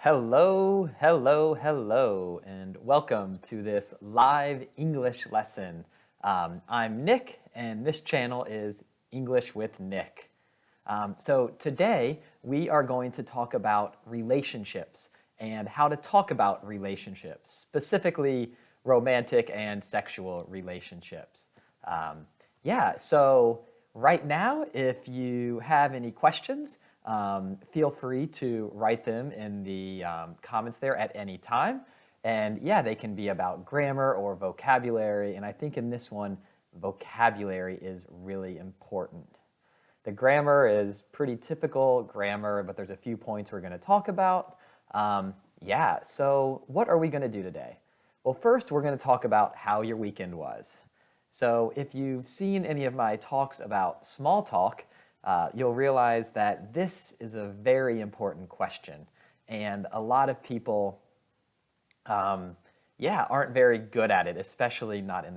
Hello, hello, hello, and welcome to this live English lesson. I'm Nick, and this channel is English with Nick. So today we are going to talk about relationships and how to talk about relationships, specifically romantic and sexual relationships. So right now, if you have any questions, feel free to write them in the comments there at any time. And yeah, they can be about grammar or vocabulary. And I think in this one, vocabulary is really important. The grammar is pretty typical grammar, but there's a few points we're going to talk about. So what are we going to do today? Well, first, we're going to talk about how your weekend was. So if you've seen any of my talks about small talk, you'll realize that this is a very important question. And a lot of people, aren't very good at it, especially not in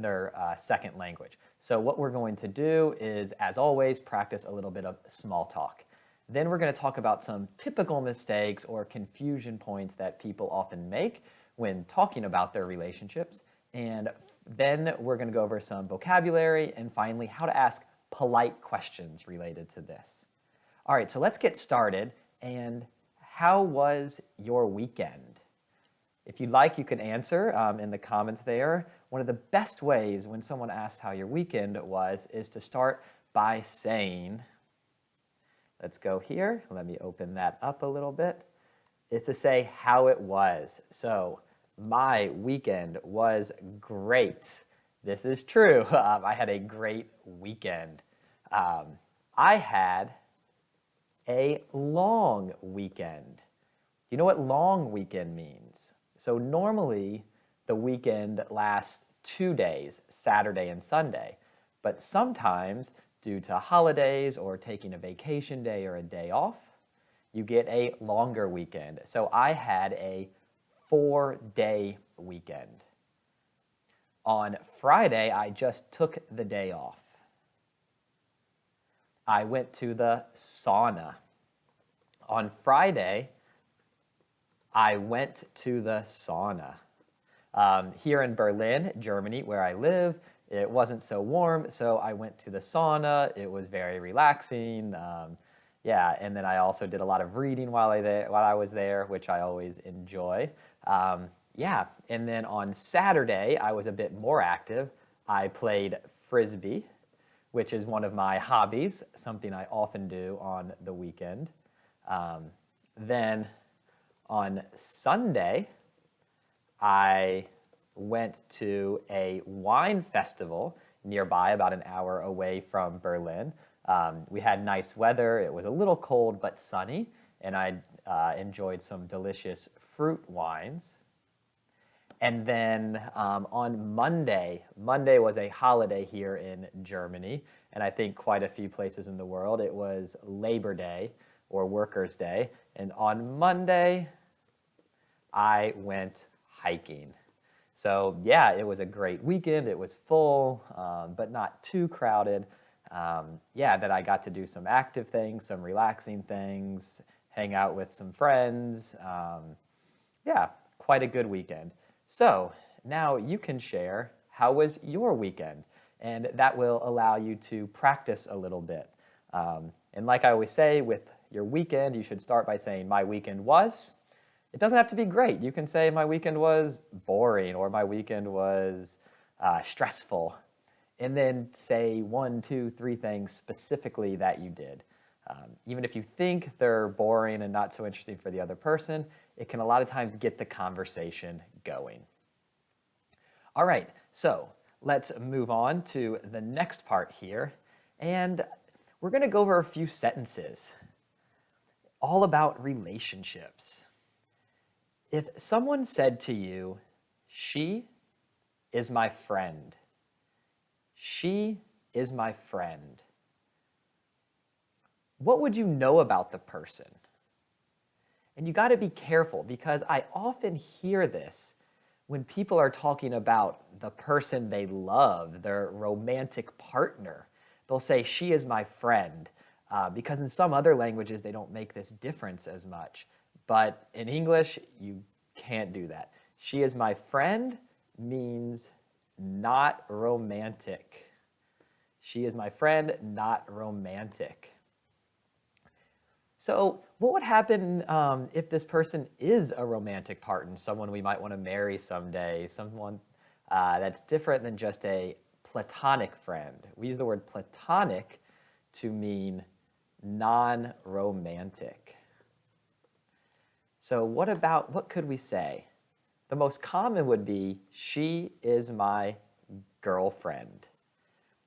their second language. So what we're going to do is, as always, practice a little bit of small talk. Then we're going to talk about some typical mistakes or confusion points that people often make when talking about their relationships. And then we're going to go over some vocabulary and finally how to ask polite questions related to this. All right, so let's get started. And how was your weekend? If you'd like, you can answer in the comments there. One of the best ways when someone asks how your weekend was is to start by saying, let's go here. Let me open that up a little bit. Is to say how it was. So, my weekend was great. This is true. I had a great weekend. I had a long weekend. You know what long weekend means? So normally the weekend lasts 2 days, Saturday and Sunday. But sometimes, due to holidays or taking a vacation day or a day off, you get a longer weekend. So I had a 4-day weekend. On Friday, I just took the day off. I went to the sauna. On Friday, I went to the sauna. Here in Berlin, Germany, where I live, it wasn't so warm, so I went to the sauna. It was very relaxing. And then I also did a lot of reading while I was there, which I always enjoy. And then on Saturday, I was a bit more active. I played Frisbee, which is one of my hobbies, something I often do on the weekend. Then on Sunday, I went to a wine festival nearby, about an hour away from Berlin. We had nice weather. It was a little cold but sunny, and I enjoyed some delicious fruit wines. And then on Monday was a holiday here in Germany, and I think quite a few places in the world. It was Labor Day or Workers' Day. And on Monday, I went hiking. So yeah, it was a great weekend. It was full, but not too crowded. That I got to do some active things, some relaxing things, hang out with some friends. Quite a good weekend. So now you can share how was your weekend, and that will allow you to practice a little bit. And like I always say, with your weekend, you should start by saying, my weekend was. It doesn't have to be great. You can say, my weekend was boring, or my weekend was stressful. And then say 1, 2, 3 things specifically that you did. Even if you think they're boring and not so interesting for the other person, it can a lot of times get the conversation going. All right, so let's move on to the next part here. And we're going to go over a few sentences all about relationships. If someone said to you, she is my friend. She is my friend. What would you know about the person? And you got to be careful, because I often hear this when people are talking about the person they love, their romantic partner. They'll say, she is my friend, because in some other languages they don't make this difference as much. But in English, you can't do that. She is my friend means not romantic. She is my friend, not romantic. So what would happen if this person is a romantic partner, someone we might want to marry someday, someone that's different than just a platonic friend? We use the word platonic to mean non-romantic. So what could we say? The most common would be, she is my girlfriend.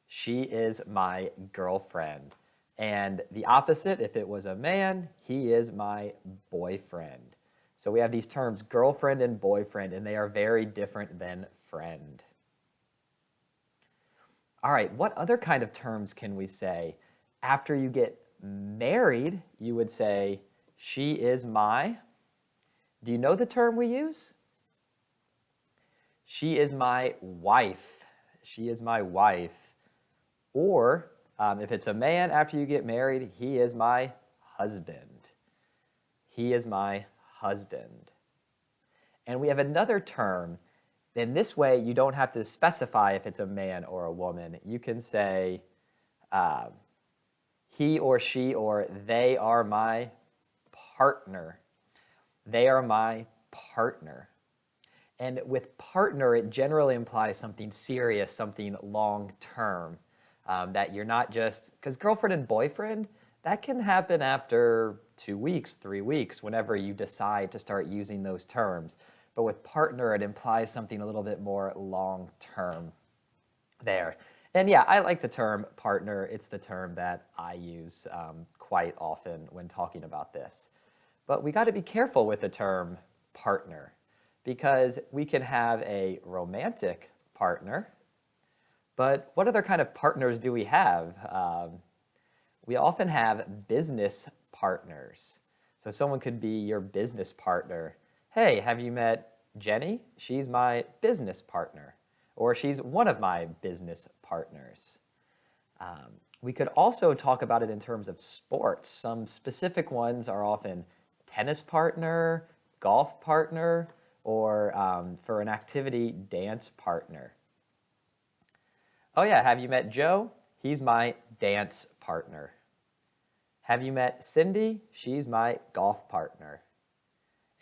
She is my girlfriend. And the opposite, if it was a man, he is my boyfriend. So we have these terms, girlfriend and boyfriend, and they are very different than friend. All right, what other kind of terms can we say? After you get married, you would say, she is my. Do you know the term we use? She is my wife. She is my wife. Or if it's a man, after you get married, he is my husband. He is my husband. And we have another term. In this way, you don't have to specify if it's a man or a woman. You can say he or she or they are my partner. They are my partner. And with partner, it generally implies something serious, something long-term. That you're not just, because girlfriend and boyfriend, that can happen after 2 weeks, 3 weeks, whenever you decide to start using those terms. But with partner, it implies something a little bit more long-term there. And yeah, I like the term partner. It's the term that I use quite often when talking about this. But we got to be careful with the term partner, because we can have a romantic partner. But what other kind of partners do we have? We often have business partners. So someone could be your business partner. Hey, have you met Jenny? She's my business partner. Or she's one of my business partners. We could also talk about it in terms of sports. Some specific ones are often tennis partner, golf partner, or for an activity, dance partner. Oh yeah, have you met Joe? He's my dance partner. Have you met Cindy? She's my golf partner.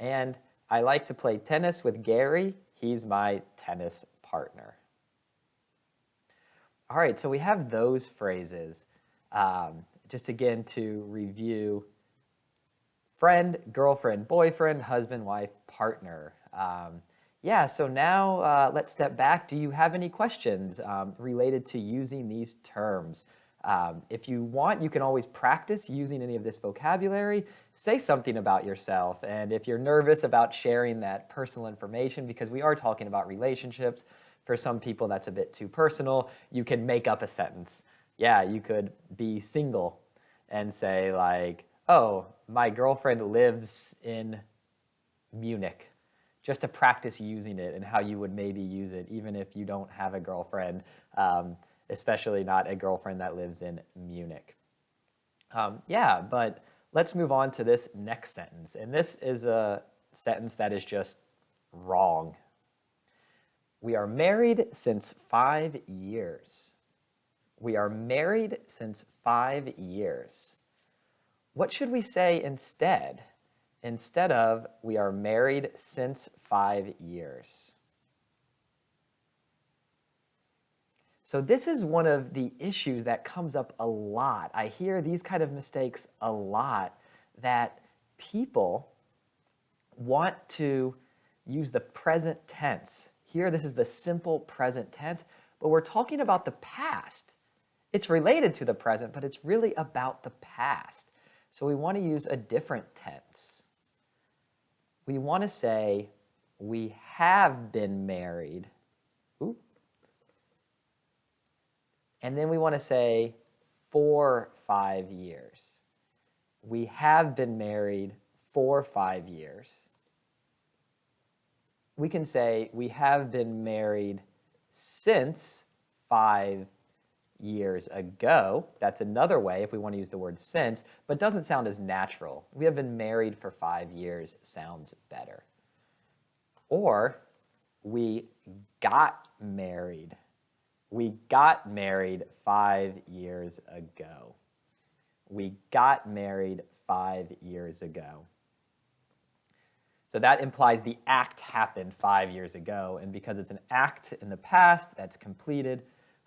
And I like to play tennis with Gary. He's my tennis partner. All right, so we have those phrases. Just again to review: friend, girlfriend, boyfriend, husband, wife, partner. Yeah, so now let's step back. Do you have any questions related to using these terms? If you want, you can always practice using any of this vocabulary. Say something about yourself. And if you're nervous about sharing that personal information, because we are talking about relationships, for some people that's a bit too personal, you can make up a sentence. Yeah, you could be single and say like, oh, my girlfriend lives in Munich, just to practice using it and how you would maybe use it even if you don't have a girlfriend, especially not a girlfriend that lives in Munich. Yeah, but let's move on to this next sentence. And this is a sentence that is just wrong. We are married since 5 years. We are married since 5 years. What should we say instead? Instead of, we are married since 5 years. So this is one of the issues that comes up a lot. I hear these kind of mistakes a lot, that people want to use the present tense. Here, this is the simple present tense, but we're talking about the past. It's related to the present, but it's really about the past. So we want to use a different tense. We want to say, we have been married. Ooh. And then we want to say, for 5 years. We have been married for 5 years. We can say, we have been married since 5 years ago. That's another way if we want to use the word since, but doesn't sound as natural. We have been married for 5 years sounds better. Or we got married. We got married 5 years ago. We got married 5 years ago. So that implies the act happened 5 years ago, and because it's an act in the past that's completed,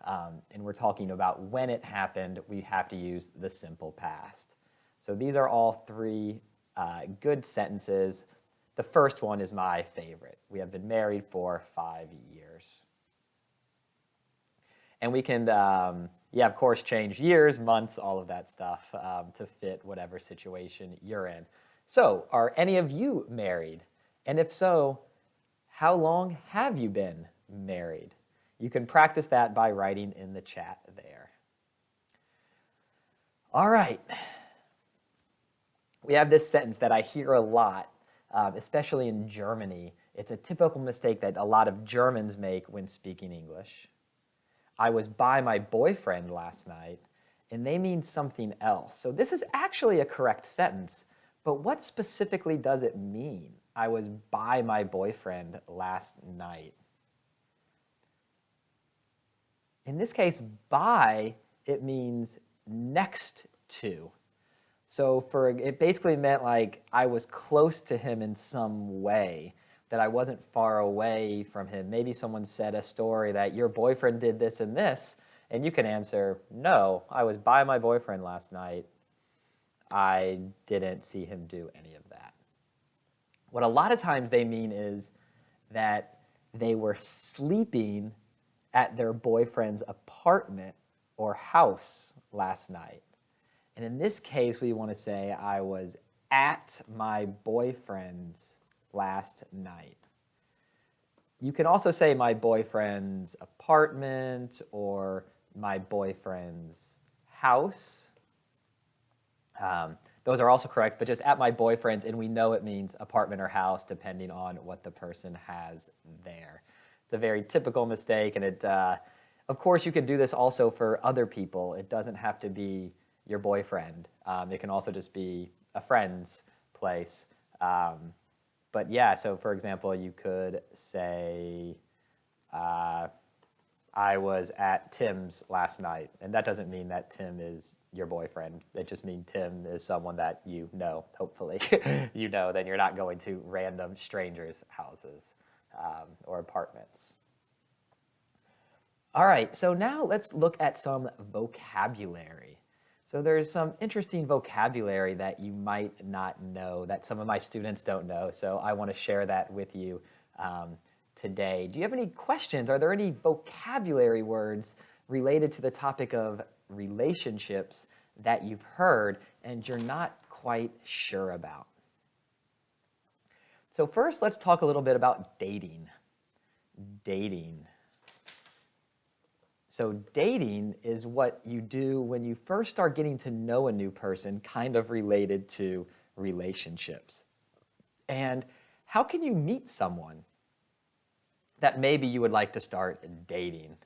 and we're talking about when it happened, we have to use the simple past. So these are all three good sentences. The first one is my favorite. We have been married for 5 years. And we can, of course, change years, months, all of that stuff to fit whatever situation you're in. So, are any of you married? And if so, how long have you been married? You can practice that by writing in the chat there. All right. We have this sentence that I hear a lot, especially in Germany. It's a typical mistake that a lot of Germans make when speaking English. I was by my boyfriend last night, and they mean something else. So this is actually a correct sentence, but what specifically does it mean? I was by my boyfriend last night. In this case, by, it means next to. So it basically meant like I was close to him in some way, that I wasn't far away from him. Maybe someone said a story that your boyfriend did this and this, and you can answer, no, I was by my boyfriend last night. I didn't see him do any of that. What a lot of times they mean is that they were sleeping at their boyfriend's apartment or house last night. And in this case, we want to say I was at my boyfriend's last night. You can also say my boyfriend's apartment or my boyfriend's house. Those are also correct, but just at my boyfriend's, and we know it means apartment or house depending on what the person has there. It's a very typical mistake, and of course you can do this also for other people. It doesn't have to be your boyfriend. It can also just be a friend's place. But yeah, so for example, you could say, I was at Tim's last night. And that doesn't mean that Tim is your boyfriend. It just means Tim is someone that you know, hopefully. You know, then you're not going to random strangers' houses or apartments. All right, so now let's look at some vocabulary. So there's some interesting vocabulary that you might not know, that some of my students don't know, so I want to share that with you today. Do you have any questions? Are there any vocabulary words related to the topic of relationships that you've heard and you're not quite sure about? So first, let's talk a little bit about dating. Dating. So dating is what you do when you first start getting to know a new person, kind of related to relationships. And how can you meet someone that maybe you would like to start dating?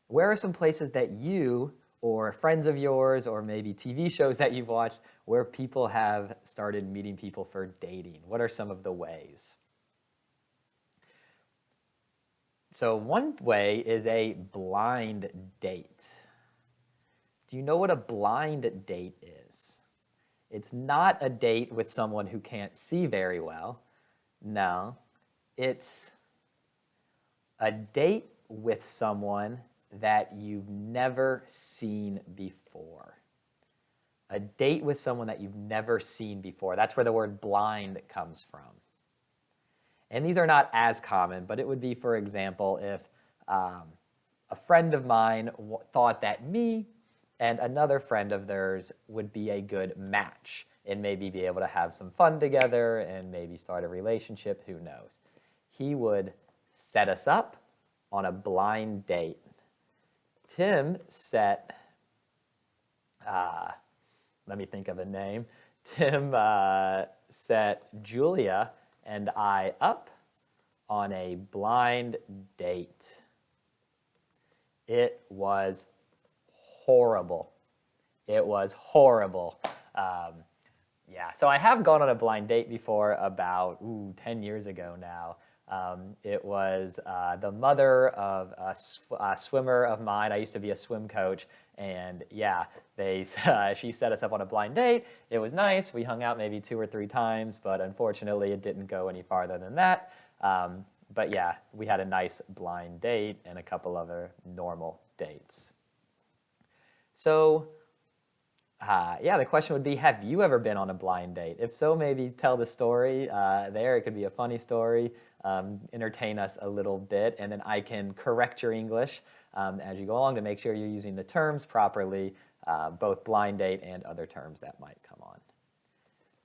Where are some places that you or friends of yours or maybe TV shows that you've watched where people have started meeting people for dating? What are some of the ways? So one way is a blind date. Do you know what a blind date is? It's not a date with someone who can't see very well. No, it's a date with someone that you've never seen before. A date with someone that you've never seen before. That's where the word blind comes from. And these are not as common, but it would be, for example, if a friend of mine thought that me and another friend of theirs would be a good match and maybe be able to have some fun together and maybe start a relationship, who knows. He would set us up on a blind date. Tim set, let me think of a name. Tim set Julia and I up on a blind date. It was horrible. It was horrible. Yeah, so I have gone on a blind date before about 10 years ago now. It was the mother of a swimmer of mine. I used to be a swim coach, and yeah, she set us up on a blind date. It was nice. We hung out maybe 2 or 3 times, but unfortunately, it didn't go any farther than that. But yeah, we had a nice blind date and a couple other normal dates. So yeah, the question would be, have you ever been on a blind date? If so, maybe tell the story there. It could be a funny story, entertain us a little bit, and then I can correct your English as you go along to make sure you're using the terms properly, both blind date and other terms that might come on.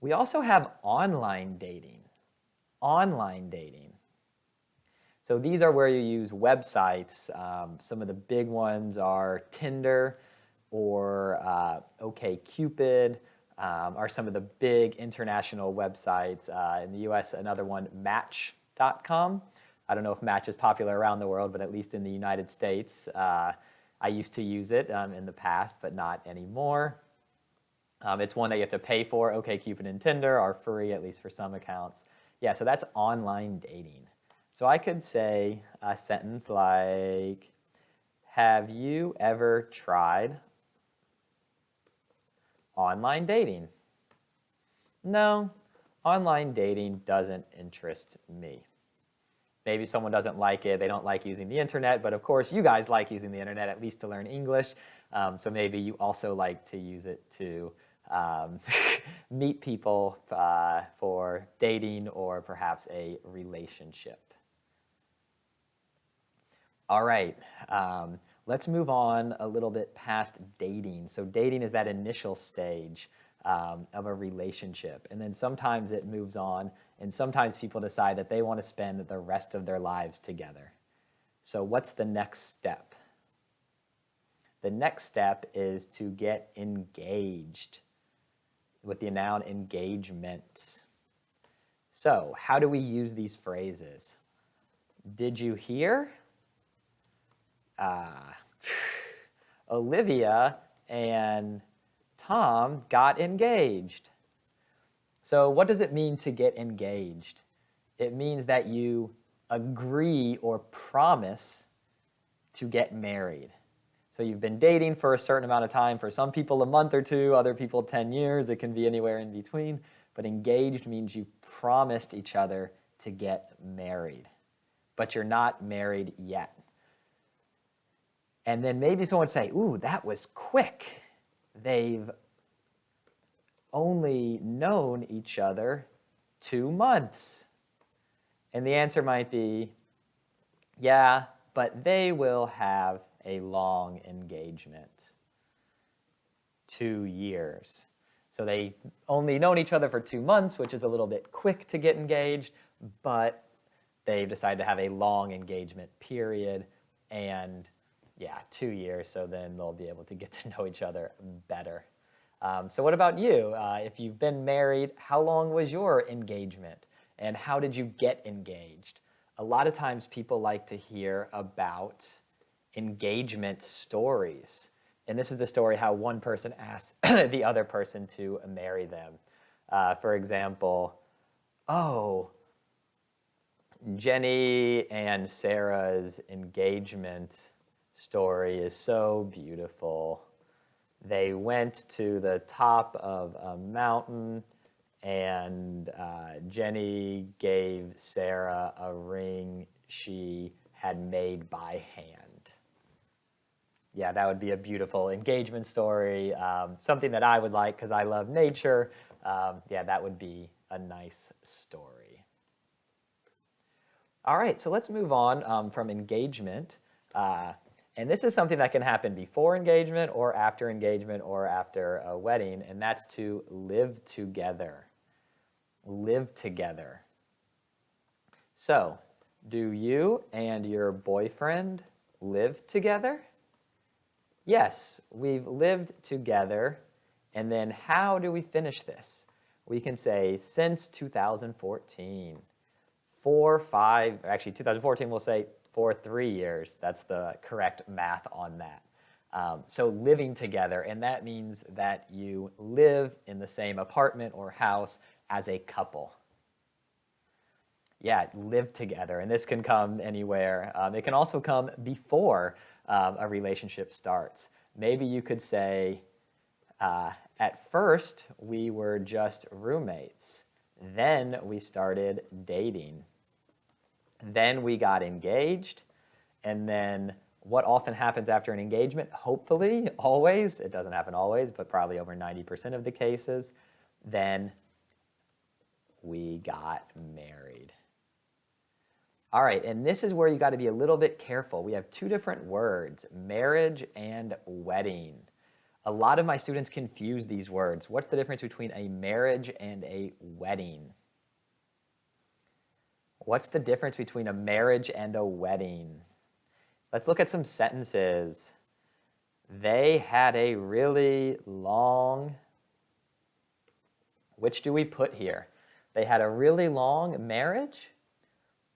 We also have online dating. Online dating. So these are where you use websites. Some of the big ones are Tinder, or OkCupid, are some of the big international websites. In the US, another one, Match.com. I don't know if Match is popular around the world, but at least in the United States, I used to use it in the past, but not anymore. It's one that you have to pay for. OkCupid and Tinder are free, at least for some accounts. Yeah, so that's online dating. So I could say a sentence like, have you ever tried online dating? No, online dating doesn't interest me. Maybe someone doesn't like it, they don't like using the internet, but of course you guys like using the internet, at least to learn English, so maybe you also like to use it to meet people for dating or perhaps a relationship. All right, let's move on a little bit past dating. So dating is that initial stage of a relationship. And then sometimes it moves on, and sometimes people decide that they want to spend the rest of their lives together. So what's the next step? The next step is to get engaged with the noun engagement. So how do we use these phrases? Did you hear? Olivia and Tom got engaged. So what does it mean to get engaged? It means that you agree or promise to get married. So you've been dating for a certain amount of time. For some people, a month or 2, other people 10 years. It can be anywhere in between. But engaged means you promised each other to get married. But you're not married yet. And then maybe someone would say, ooh, that was quick. They've only known each other 2 months. And the answer might be, yeah, but they will have a long engagement. 2 years. So they only known each other for 2 months, which is a little bit quick to get engaged, but they've decided to have a long engagement period, and yeah, 2 years, so then they'll be able to get to know each other better. So what about you? If you've been married, how long was your engagement? And how did you get engaged? A lot of times people like to hear about engagement stories. And this is the story how one person asked the other person to marry them. For example, oh, Jenny and Sarah's engagement story is so beautiful. They went to the top of a mountain, and Jenny gave Sarah a ring she had made by hand. Yeah, that would be a beautiful engagement story, something that I would like because I love nature. Yeah, that would be a nice story. All right, so let's move on from engagement. And this is something that can happen before engagement or after a wedding, and that's to live together. Live together. So, do you and your boyfriend live together? Yes, we've lived together. And then how do we finish this? We can say since 2014. 2014 we'll say for 3 years. That's the correct math on that. So living together, and that means that you live in the same apartment or house as a couple. Yeah, live together, and this can come anywhere. It can also come before a relationship starts. Maybe you could say, at first we were just roommates. Then we started dating. Then we got engaged. And then what often happens after an engagement, hopefully, always, it doesn't happen always, but probably over 90% of the cases, then we got married. All right, and this is where you got to be a little bit careful. We have two different words, marriage and wedding. A lot of my students confuse these words. What's the difference between a marriage and a wedding? What's the difference between a marriage and a wedding? Let's look at some sentences. They had a really long, which do we put here? They had a really long marriage,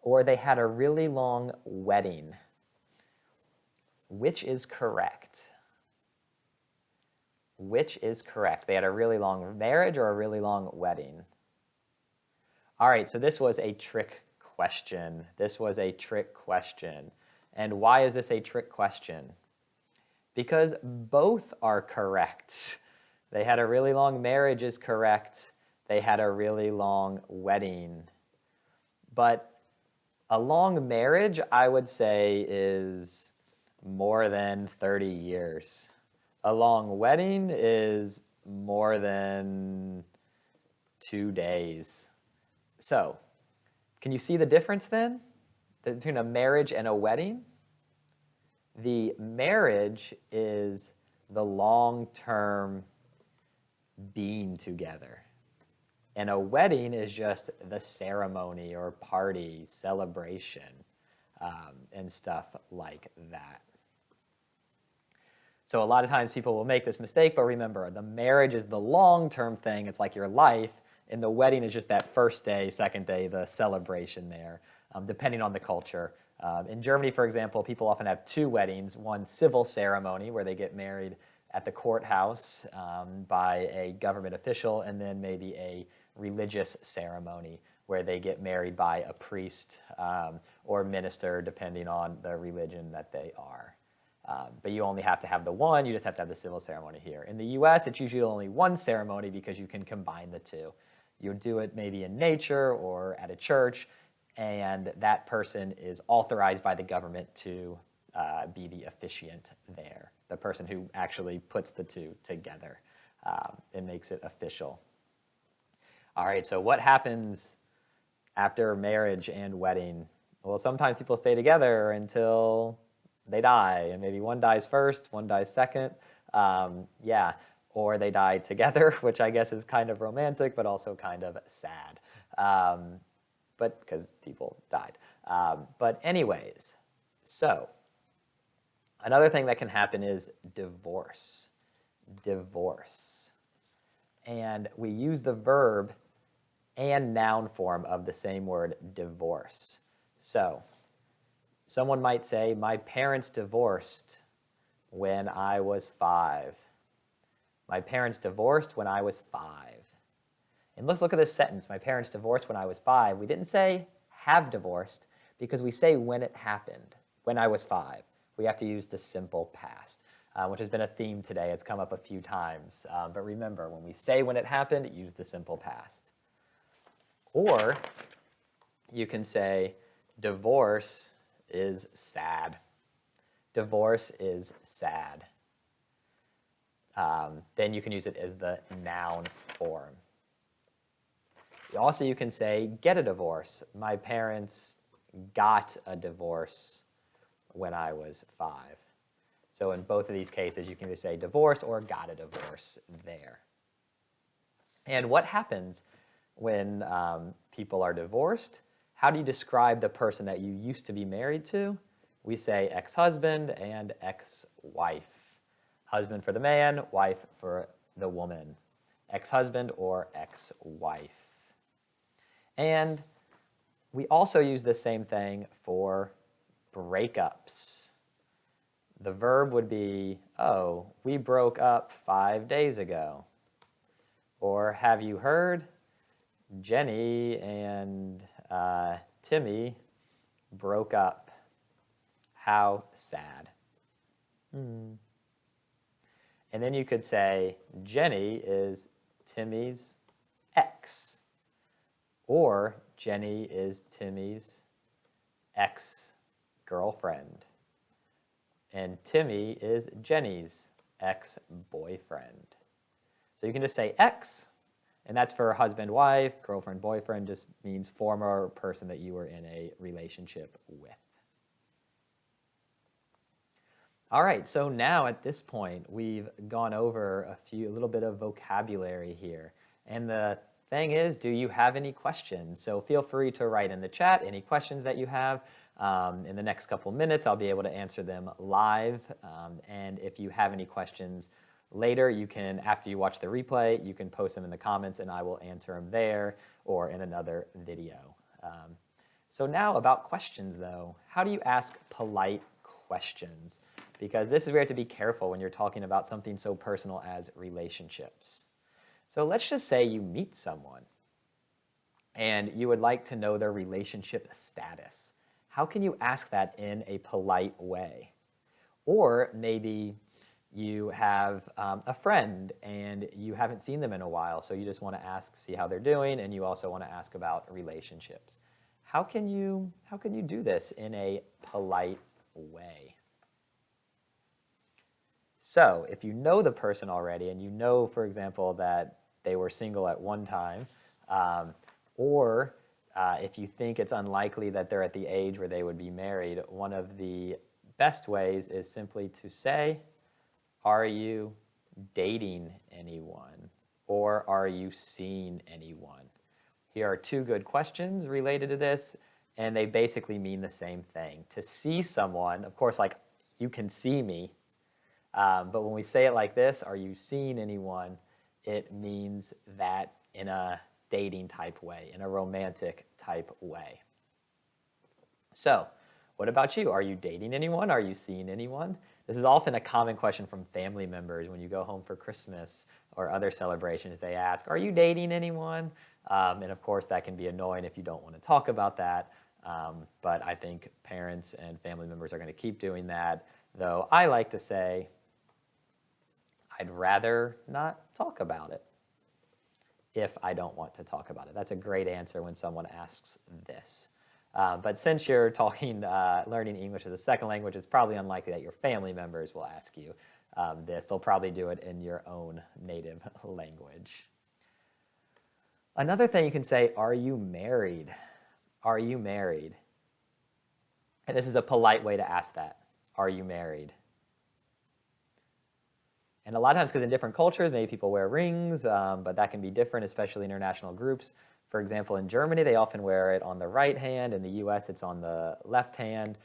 or they had a really long wedding? Which is correct? Which is correct? They had a really long marriage or a really long wedding? All right, so this was a trick question. This was a trick question. And why is this a trick question? Because both are correct. They had a really long marriage is correct. They had a really long wedding. But a long marriage, I would say, is more than 30 years. A long wedding is more than 2 days. So, can you see the difference then between a marriage and a wedding? The marriage is the long-term being together. And a wedding is just the ceremony or party, celebration, and stuff like that. So a lot of times people will make this mistake, but remember, the marriage is the long-term thing. It's like your life, and the wedding is just that first day, second day, the celebration there, depending on the culture. In Germany, for example, people often have two weddings, one civil ceremony where they get married at the courthouse by a government official, and then maybe a religious ceremony where they get married by a priest or minister, depending on the religion that they are. But you only have to have the one, you just have to have the civil ceremony here. In the US, it's usually only one ceremony because you can combine the two. You do it maybe in nature or at a church, and that person is authorized by the government to be the officiant there, the person who actually puts the two together and makes it official. All right, so what happens after marriage and wedding? Well, sometimes people stay together until they die, and maybe one dies first, one dies second, or they die together, which I guess is kind of romantic, but also kind of sad, but because people died. But anyways, so another thing that can happen is divorce. Divorce. And we use the verb and noun form of the same word, divorce. So someone might say, my parents divorced when I was 5. My parents divorced when I was 5. And let's look at this sentence, my parents divorced when I was 5. We didn't say have divorced because we say when it happened, when I was 5. We have to use the simple past, which has been a theme today. It's come up a few times. But remember, when we say when it happened, use the simple past. Or you can say divorce is sad. Divorce is sad. Then you can use it as the noun form. Also, you can say get a divorce. My parents got a divorce when I was 5. So in both of these cases, you can either say divorce or got a divorce there. And what happens when people are divorced? How do you describe the person that you used to be married to? We say ex-husband and ex-wife. Husband for the man, wife for the woman. Ex-husband or ex-wife. And we also use the same thing for breakups. The verb would be, oh, we broke up 5 days ago. Or have you heard? Jenny and Timmy broke up. How sad. And then you could say, Jenny is Timmy's ex. Or Jenny is Timmy's ex-girlfriend. And Timmy is Jenny's ex-boyfriend. So you can just say ex, and that's for husband, wife, girlfriend, boyfriend, just means former person that you were in a relationship with. All right, so now at this point, we've gone over a little bit of vocabulary here. And the thing is, do you have any questions? So feel free to write in the chat any questions that you have. In the next couple minutes, I'll be able to answer them live. And if you have any questions later, you can, after you watch the replay, you can post them in the comments and I will answer them there or in another video. So now about questions though. How do you ask polite questions? Because this is where you have to be careful when you're talking about something so personal as relationships. So let's just say you meet someone and you would like to know their relationship status. How can you ask that in a polite way? Or maybe you have a friend and you haven't seen them in a while, so you just want to ask, see how they're doing, and you also want to ask about relationships. How can you do this in a polite way? So if you know the person already and you know, for example, that they were single at one time, or if you think it's unlikely that they're at the age where they would be married, one of the best ways is simply to say, are you dating anyone? Or are you seeing anyone? Here are two good questions related to this, and they basically mean the same thing. To see someone, of course, like you can see me, but when we say it like this, are you seeing anyone, it means that in a dating type way, in a romantic type way. So, what about you? Are you dating anyone? Are you seeing anyone? This is often a common question from family members when you go home for Christmas or other celebrations. They ask, are you dating anyone? And of course, that can be annoying if you don't want to talk about that. But I think parents and family members are going to keep doing that. Though I like to say, I'd rather not talk about it if I don't want to talk about it. That's a great answer when someone asks this. But since you're learning English as a second language, it's probably unlikely that your family members will ask you this. They'll probably do it in your own native language. Another thing you can say, are you married? Are you married? And this is a polite way to ask that. Are you married? And a lot of times, because in different cultures, maybe people wear rings, but that can be different, especially in international groups. For example, in Germany, they often wear it on the right hand. In the US, it's on the left hand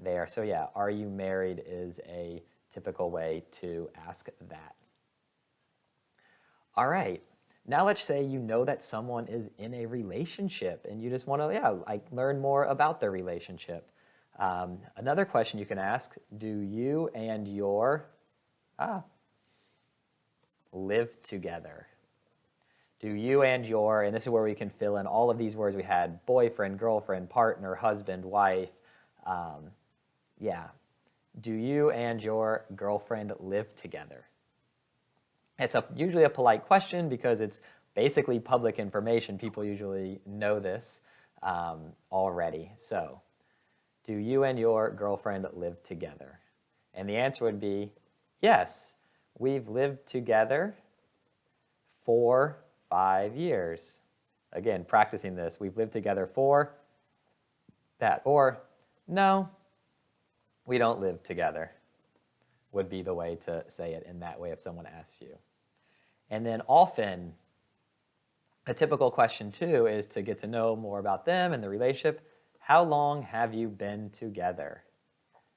there. So yeah, are you married is a typical way to ask that. All right, now let's say you know that someone is in a relationship and you just want to learn more about their relationship. Another question you can ask, do you and your live together? Do you and your, and this is where we can fill in all of these words we had, boyfriend, girlfriend, partner, husband, wife. Do you and your girlfriend live together? It's usually a polite question because it's basically public information. People usually know this already. So, do you and your girlfriend live together? And the answer would be yes. We've lived together for 5 years. Again, practicing this. We've lived together for that. Or, no, we don't live together would be the way to say it in that way if someone asks you. And then often, a typical question too is to get to know more about them and the relationship. How long have you been together?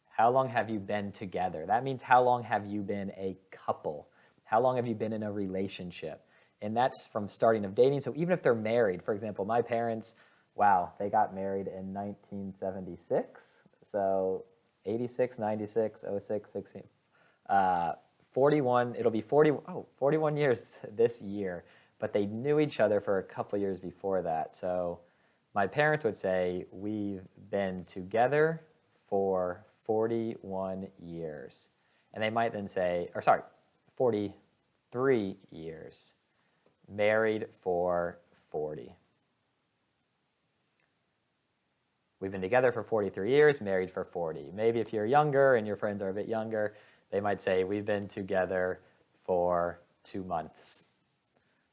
How long have you been together? That means how long have you been a couple? How long have you been in a relationship? And that's from starting of dating. So even if they're married, for example, my parents, wow, they got married in 1976. So 86, 96, 06, 16, 41, it'll be 41 years this year, but they knew each other for a couple years before that. So my parents would say, we've been together for 41 years. And they might then say, 43 years, married for 40. We've been together for 43 years, married for 40. Maybe if you're younger and your friends are a bit younger, they might say, we've been together for 2 months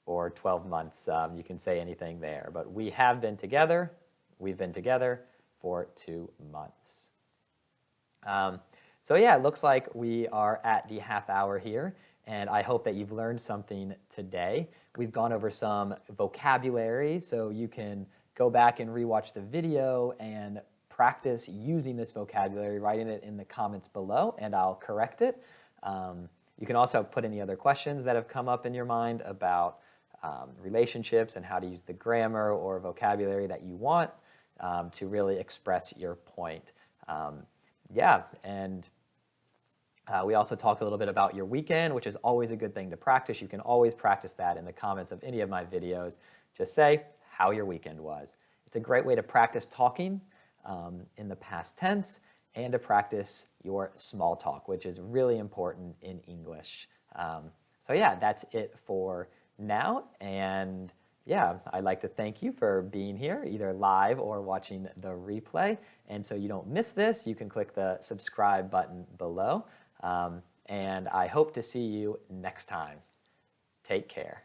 or 12 months. You can say anything there. But we have been together. We've been together for 2 months. So yeah, it looks like we are at the half hour here, and I hope that you've learned something today. We've gone over some vocabulary, so you can go back and rewatch the video and practice using this vocabulary, writing it in the comments below, and I'll correct it. You can also put any other questions that have come up in your mind about relationships and how to use the grammar or vocabulary that you want to really express your point. Yeah, and we also talked a little bit about your weekend, which is always a good thing to practice. You can always practice that in the comments of any of my videos. Just say how your weekend was. It's a great way to practice talking in the past tense and to practice your small talk, which is really important in English. So yeah, that's it for now. And yeah, I'd like to thank you for being here, either live or watching the replay. And so you don't miss this, you can click the subscribe button below. And I hope to see you next time. Take care.